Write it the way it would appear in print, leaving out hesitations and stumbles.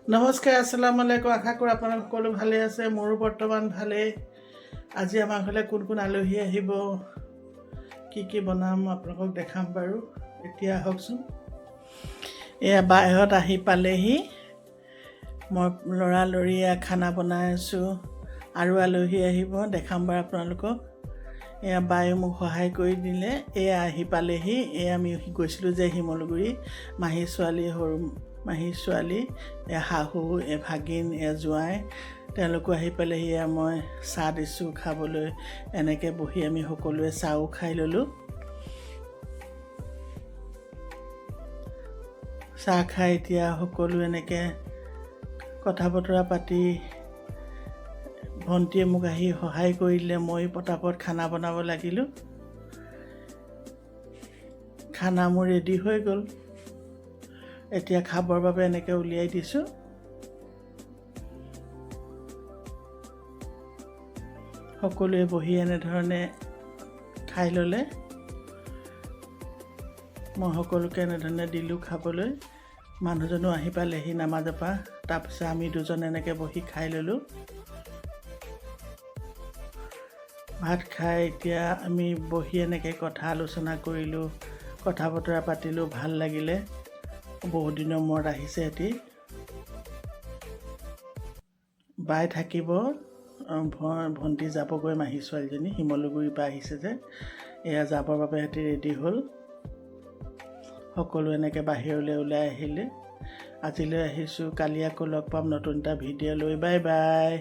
নমস্কাৰ, আসসালামু আলাইকুম। আশা কৰোঁ আপোনালোক সকলো ভালে আছে। মোৰো বৰ্তমান ভালেই। আজি আমাৰ ঘৰলৈ কোন আলহী আহিব, কি বনাম আপোনালোকক দেখাম বাৰু। এতিয়া আহকচোন। এয়া বাহিৰত আহি পালেহি। মই লৰালৰিয়ে খানা বনাই আছোঁ। আৰু আলহী আহিব, দেখাম বাৰু আপোনালোকক। এয়া বায়ে মোক সহায় কৰি দিলে। এয়া আহি পালেহি। এয়া আমি গৈছিলোঁ যে শিমলুগুৰি, মাহী ছোৱালী, সৰু মাহী ছোৱালী, শাহু, ভাগিন, জোঁৱাই, তেওঁলোকো আহি পালেহি। মই চাহ দিছোঁ খাবলৈ। এনেকৈ বহি আমি সকলোৱে চাহো খাই ল'লোঁ। চাহ খাই এতিয়া সকলো এনেকৈ কথা বতৰা পাতি ভণ্টিয়ে মোক আহি সহায় কৰি দিলে। মই পটাপট খানা বনাব লাগিলোঁ। খানা মোৰ ৰেডি হৈ গ'ল। এতিয়া খাবৰ বাবে এনেকৈ উলিয়াই দিছোঁ। সকলোৱে বহি এনেধৰণে খাই ল'লে। মই সকলোকে এনেধৰণে দিলোঁ খাবলৈ। মানুহজনো আহি পালেহি নামাজৰ পৰা। তাৰপিছত আমি দুজন এনেকৈ বহি খাই ল'লোঁ। ভাত খাই এতিয়া আমি বহি এনেকৈ কথা আলোচনা কৰিলোঁ, কথা বতৰা পাতিলোঁ। ভাল লাগিলে। বহুত দিনৰ মূৰত আহিছে সিহঁতি। বাই থাকিব, ভণ্টি যাবগৈ, মাহী ছোৱালীজনী শিমলুগুৰিৰ পৰা আহিছে যে। এয়া যাবৰ বাবে সিহঁতি ৰেডি হ'ল। সকলো এনেকৈ বাহিৰলৈ ওলাই আহিলে। আজিলৈ আহিছোঁ। কালি আকৌ লগ পাম নতুন এটা ভিডিঅ' লৈ। Bye bye.